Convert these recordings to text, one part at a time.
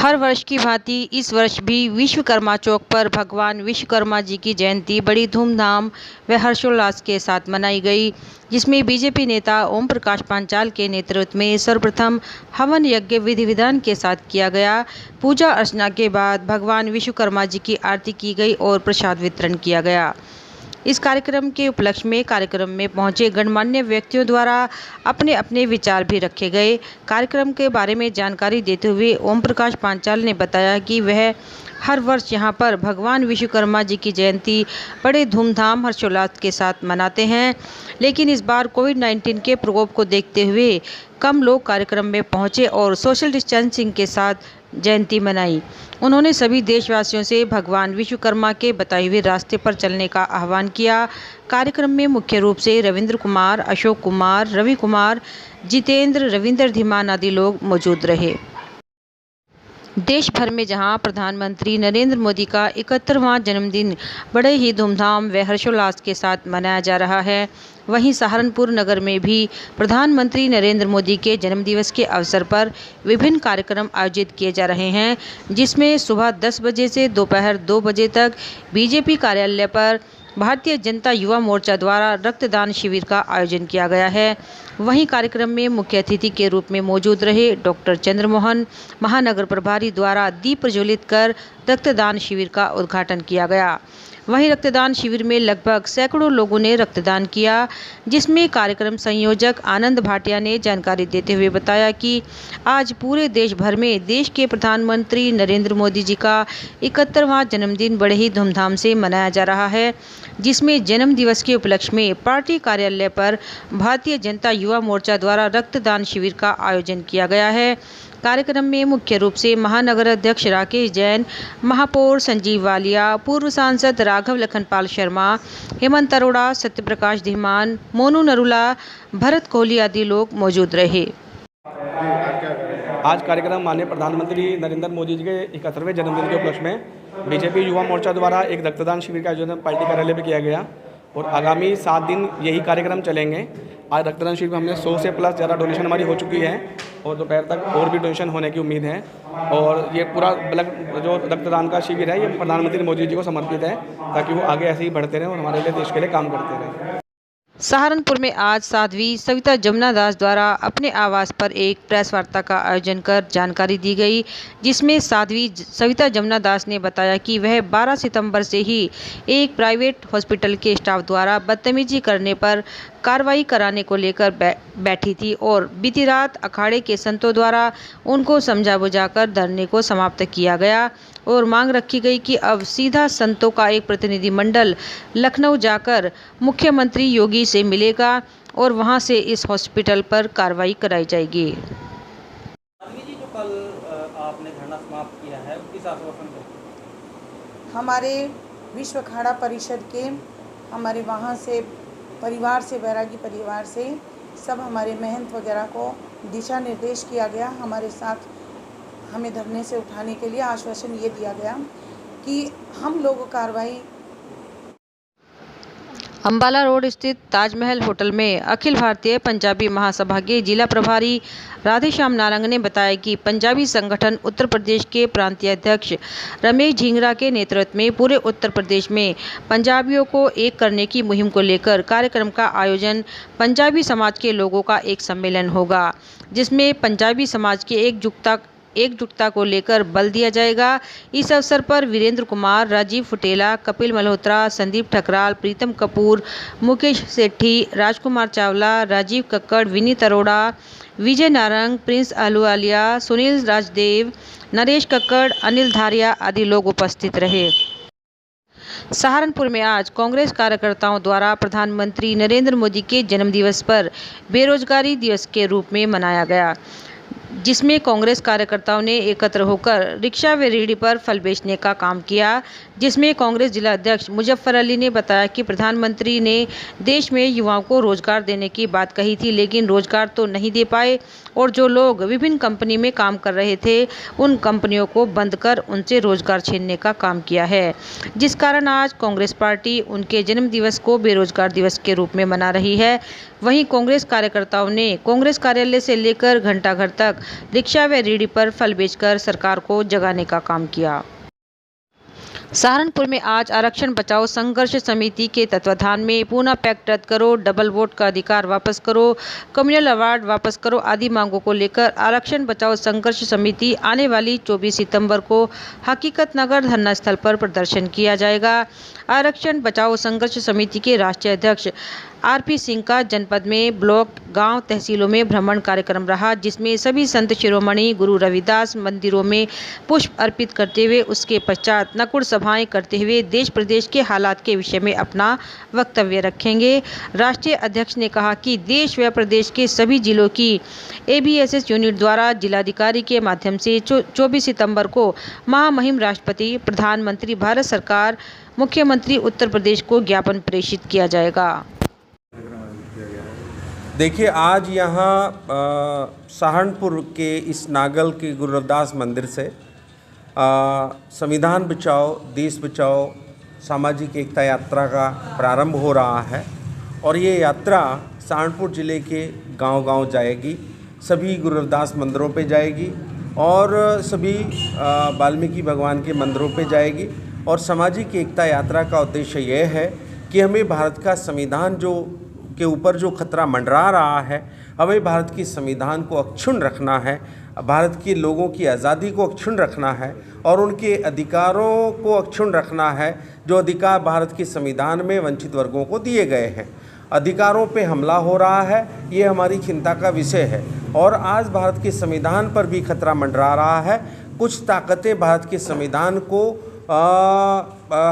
हर वर्ष की भांति इस वर्ष भी विश्वकर्मा चौक पर भगवान विश्वकर्मा जी की जयंती बड़ी धूमधाम व हर्षोल्लास के साथ मनाई गई, जिसमें बीजेपी नेता ओम प्रकाश पांचाल के नेतृत्व में सर्वप्रथम हवन यज्ञ विधि विधान के साथ किया गया। पूजा अर्चना के बाद भगवान विश्वकर्मा जी की आरती की गई और प्रसाद वितरण किया गया। इस कार्यक्रम के उपलक्ष्य में कार्यक्रम में पहुंचे गणमान्य व्यक्तियों द्वारा अपने अपने विचार भी रखे गए। कार्यक्रम के बारे में जानकारी देते हुए ओम प्रकाश पांचाल ने बताया कि वह हर वर्ष यहां पर भगवान विश्वकर्मा जी की जयंती बड़े धूमधाम हर्षोल्लास के साथ मनाते हैं, लेकिन इस बार कोविड-19 के प्रकोप को देखते हुए कम लोग कार्यक्रम में पहुंचे और सोशल डिस्टेंसिंग के साथ जयंती मनाई। उन्होंने सभी देशवासियों से भगवान विश्वकर्मा के बताए हुए रास्ते पर चलने का आह्वान किया। कार्यक्रम में मुख्य रूप से रविंद्र कुमार, अशोक कुमार, रवि कुमार, जितेंद्र, रविंद्र धीमान आदि लोग मौजूद रहे। देश भर में जहां प्रधानमंत्री नरेंद्र मोदी का 71वां जन्मदिन बड़े ही धूमधाम व हर्षोल्लास के साथ मनाया जा रहा है, वहीं सहारनपुर नगर में भी प्रधानमंत्री नरेंद्र मोदी के जन्मदिवस के अवसर पर विभिन्न कार्यक्रम आयोजित किए जा रहे हैं, जिसमें सुबह 10 बजे से दोपहर 2 बजे तक बीजेपी कार्यालय पर भारतीय जनता युवा मोर्चा द्वारा रक्तदान शिविर का आयोजन किया गया है। वहीं कार्यक्रम में मुख्य अतिथि के रूप में मौजूद रहे डॉक्टर चंद्रमोहन, महानगर प्रभारी द्वारा दीप प्रज्वलित कर रक्तदान शिविर का उद्घाटन किया गया। वहीं रक्तदान शिविर में लगभग सैकड़ों लोगों ने रक्तदान किया, जिसमें कार्यक्रम संयोजक आनंद भाटिया ने जानकारी देते हुए बताया कि आज पूरे देश भर में देश के प्रधानमंत्री नरेंद्र मोदी जी का 71वां जन्मदिन बड़े ही धूमधाम से मनाया जा रहा है, जिसमें जन्म दिवस के उपलक्ष्य में पार्टी कार्यालय पर भारतीय जनता युवा मोर्चा द्वारा रक्तदान शिविर का आयोजन किया गया है। कार्यक्रम में मुख्य रूप से महानगर अध्यक्ष राकेश जैन, महापौर संजीव वालिया, पूर्व सांसद राघव लखनपाल शर्मा, हेमंत अरोड़ा, सत्यप्रकाश धीमान, मोनू नरूला, भरत कोहली आदि लोग मौजूद रहे। आज कार्यक्रम माननीय प्रधानमंत्री नरेंद्र मोदी जी के 71वें जन्मदिन के उपलक्ष्य में बीजेपी युवा मोर्चा द्वारा एक रक्तदान शिविर का आयोजन पार्टी कार्यालय में किया गया और आगामी 7 दिन यही कार्यक्रम चलेंगे। आज रक्तदान शिविर में हमने 100 से प्लस ज़्यादा डोनेशन हमारी हो चुकी है और दोपहर तक और भी डोनेशन होने की उम्मीद है। और ये पूरा ब्लड जो रक्तदान का शिविर है ये प्रधानमंत्री मोदी जी को समर्पित है, ताकि वो आगे ऐसे ही बढ़ते रहें और हमारे लिए देश के लिए काम करते रहें। सहारनपुर में आज साध्वी सविता जमुना दास द्वारा अपने आवास पर एक प्रेस वार्ता का आयोजन कर जानकारी दी गई, जिसमें साध्वी सविता जमुना दास ने बताया कि वह 12 सितंबर से ही एक प्राइवेट हॉस्पिटल के स्टाफ द्वारा बदतमीजी करने पर कार्रवाई कराने को लेकर बैठी थी और बीती रात अखाड़े के संतों द्वारा उनको समझा बुझाकर धरने को समाप्त किया गया और मांग रखी गई कि अब सीधा संतों का एक प्रतिनिधिमंडल लखनऊ जाकर मुख्यमंत्री योगी से मिलेगा और वहां से इस हॉस्पिटल पर कार्रवाई कराई जाएगी। जी, जो कल आपने धरना समाप्त किया है, किस आश्वासन पर? हमारे विश्व अखाड़ा परिषद के हमारे वहाँ से परिवार से, बैरागी परिवार से सब हमारे महंत वगैरह को दिशा निर्देश किया गया। हमारे साथ हमें धरने से उठाने के लिए आश्वासन ये दिया गया कि हम लोग कार्रवाई। अंबाला रोड स्थित ताजमहल होटल में अखिल भारतीय पंजाबी महासभा के जिला प्रभारी राधेश्याम नारंग ने बताया कि पंजाबी संगठन उत्तर प्रदेश के प्रांतीय अध्यक्ष रमेश झिंगरा के नेतृत्व में पूरे उत्तर प्रदेश में पंजाबियों को एक करने की मुहिम को लेकर कार्यक्रम का आयोजन पंजाबी समाज के लोगों का एक सम्मेलन होगा, जिसमें पंजाबी समाज की एकजुटता को लेकर बल दिया जाएगा। इस अवसर पर वीरेंद्र कुमार, राजीव फुटेला, कपिल मल्होत्रा, संदीप ठकराल, प्रीतम कपूर, मुकेश सेठी, राजकुमार चावला, राजीव कक्कड़, विनीत अरोड़ा, विजय नारंग, प्रिंस आहलूवालिया, सुनील राजदेव, नरेश कक्कड़, अनिल धारिया आदि लोग उपस्थित रहे। सहारनपुर में आज कांग्रेस कार्यकर्ताओं द्वारा प्रधानमंत्री नरेंद्र मोदी के जन्मदिवस पर बेरोजगारी दिवस के रूप में मनाया गया, जिसमें कांग्रेस कार्यकर्ताओं ने एकत्र होकर रिक्शा व रेहड़ी पर फल बेचने का काम किया, जिसमें कांग्रेस जिला अध्यक्ष मुजफ्फर अली ने बताया कि प्रधानमंत्री ने देश में युवाओं को रोजगार देने की बात कही थी, लेकिन रोजगार तो नहीं दे पाए और जो लोग विभिन्न कंपनी में काम कर रहे थे उन कंपनियों को बंद कर उनसे रोजगार छीनने का काम किया है, जिस कारण आज कांग्रेस पार्टी उनके जन्म दिवस को बेरोजगार दिवस के रूप में मना रही है। वहीं कांग्रेस कार्यकर्ताओं ने कांग्रेस कार्यालय से लेकर घंटाघर तक रिक्शा व रेहड़ी पर फल बेचकर सरकार को जगाने का काम किया। सहारनपुर में आज आरक्षण बचाओ संघर्ष समिति के तत्वाधान में पूना पैक्ट रद्द करो, डबल वोट का अधिकार वापस करो, कम्युनल अवार्ड वापस करो आदि मांगों को लेकर आरक्षण बचाओ संघर्ष समिति आने वाली 24 सितंबर को हकीकत नगर धरना स्थल पर प्रदर्शन किया जाएगा। आरक्षण बचाओ संघर्ष समिति के राष्ट्रीय अध्यक्ष आरपी सिंह का जनपद में ब्लॉक, गांव, तहसीलों में भ्रमण कार्यक्रम रहा, जिसमें सभी संत शिरोमणि गुरु रविदास मंदिरों में पुष्प अर्पित करते हुए उसके पश्चात नकुड़ सभाएं करते हुए देश प्रदेश के हालात के विषय में अपना वक्तव्य रखेंगे। राष्ट्रीय अध्यक्ष ने कहा कि देश व प्रदेश के सभी जिलों की ABSS यूनिट द्वारा जिलाधिकारी के माध्यम से 24 सितंबर को महामहिम राष्ट्रपति, प्रधानमंत्री भारत सरकार, मुख्यमंत्री उत्तर प्रदेश को ज्ञापन प्रेषित किया जाएगा। देखिए, आज यहाँ सहारनपुर के इस नागल के गुरु रविदास मंदिर से संविधान बचाओ देश बचाओ सामाजिक एकता यात्रा का प्रारंभ हो रहा है और ये यात्रा सहारनपुर ज़िले के गांव-गांव जाएगी, सभी गुरु रविदास मंदिरों पे जाएगी और सभी वाल्मीकि भगवान के मंदिरों पे जाएगी। और सामाजिक एकता यात्रा का उद्देश्य यह है कि हमें भारत का संविधान के ऊपर जो खतरा मंडरा रहा है, हमें भारत की संविधान को अक्षुण्ण रखना है, भारत के लोगों की आज़ादी को अक्षुण्ण रखना है और उनके अधिकारों को अक्षुण्ण रखना है, जो अधिकार भारत के संविधान में वंचित वर्गों को दिए गए हैं। अधिकारों पे हमला हो रहा है, ये हमारी चिंता का विषय है और आज भारत के संविधान पर भी खतरा मंडरा रहा है। कुछ ताकतें भारत के संविधान को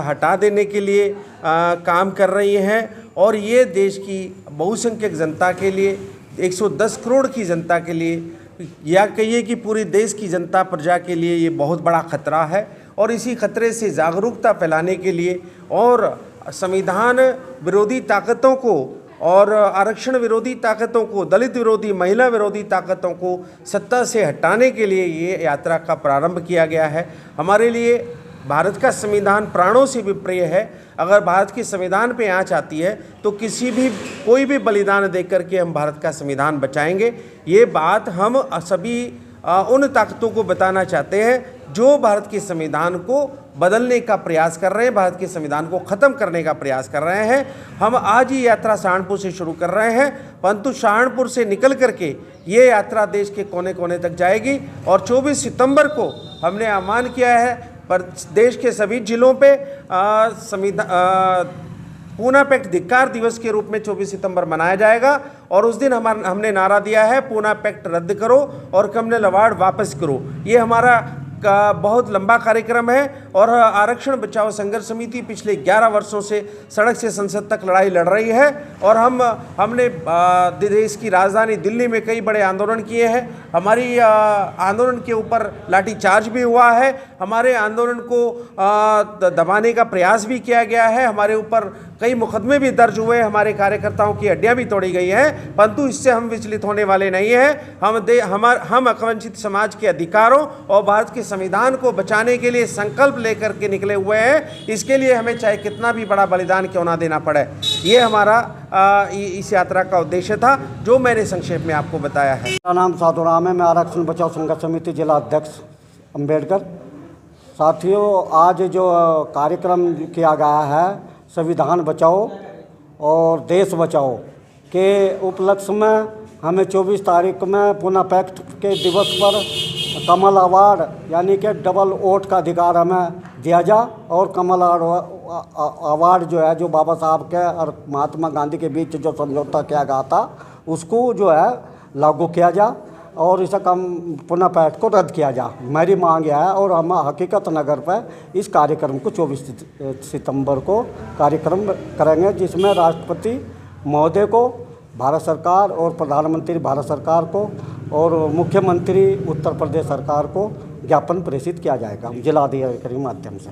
हटा देने के लिए काम कर रही हैं और ये देश की बहुसंख्यक जनता के लिए, 110 करोड़ की जनता के लिए या कहिए कि पूरी देश की जनता प्रजा के लिए ये बहुत बड़ा खतरा है। और इसी खतरे से जागरूकता फैलाने के लिए और संविधान विरोधी ताकतों को और आरक्षण विरोधी ताकतों को, दलित विरोधी, महिला विरोधी ताकतों को सत्ता से हटाने के लिए ये यात्रा का प्रारंभ किया गया है। हमारे लिए भारत का संविधान प्राणों से भी प्रिय है। अगर भारत के संविधान पे आँच आती है तो कोई भी बलिदान दे करके हम भारत का संविधान बचाएंगे। ये बात हम सभी उन ताकतों को बताना चाहते हैं जो भारत के संविधान को बदलने का प्रयास कर रहे हैं, भारत के संविधान को ख़त्म करने का प्रयास कर रहे हैं। हम आज ही यात्रा सहारनपुर से शुरू कर रहे हैं, परंतु सहारनपुर से निकल करके ये यात्रा देश के कोने कोने तक जाएगी और 24 सितंबर को हमने आह्वान किया है पर देश के सभी जिलों पे पूना पैक्ट धिक्कार दिवस के रूप में 24 सितंबर मनाया जाएगा और उस दिन हमने नारा दिया है, पूना पैक्ट रद्द करो और कम्युनल अवार्ड वापस करो। ये हमारा का बहुत लंबा कार्यक्रम है और आरक्षण बचाओ संघर्ष समिति पिछले 11 वर्षों से सड़क से संसद तक लड़ाई लड़ रही है और हमने देश की राजधानी दिल्ली में कई बड़े आंदोलन किए हैं। हमारी आंदोलन के ऊपर लाठीचार्ज भी हुआ है, हमारे आंदोलन को दबाने का प्रयास भी किया गया है, हमारे ऊपर कई मुकदमे भी दर्ज हुए, हमारे कार्यकर्ताओं की हड्डियां भी तोड़ी गई हैं, परंतु इससे हम विचलित होने वाले नहीं हैं। हम अवंचित समाज के अधिकारों और भारत के संविधान को बचाने के लिए संकल्प लेकर के निकले हुए हैं। इसके लिए हमें चाहे कितना भी बड़ा बलिदान क्यों ना देना पड़े। ये हमारा इस यात्रा का उद्देश्य था जो मैंने संक्षेप में आपको बताया है। मेरा नाम साधु राम है, मैं आरक्षण बचाओ संघर्ष समिति जिला अध्यक्ष अम्बेडकर। साथियों, आज जो कार्यक्रम किया गया है संविधान बचाओ और देश बचाओ के उपलक्ष्य में हमें 24 तारीख में पूना पैक्ट के दिवस पर कमल अवार्ड यानी कि डबल वोट का अधिकार हमें दिया जा और कमल अवार्ड जो है, जो बाबा साहब के और महात्मा गांधी के बीच जो समझौता किया गया था उसको जो है लागू किया जा और इसे पूना पैक्ट को रद्द किया जा, मेरी मांग है। और हम हकीकत नगर पर इस कार्यक्रम को 24 सितंबर को कार्यक्रम करेंगे, जिसमें राष्ट्रपति महोदय को, भारत सरकार और प्रधानमंत्री भारत सरकार को और मुख्यमंत्री उत्तर प्रदेश सरकार को ज्ञापन प्रेषित किया जाएगा जिलाधिकारी के माध्यम से।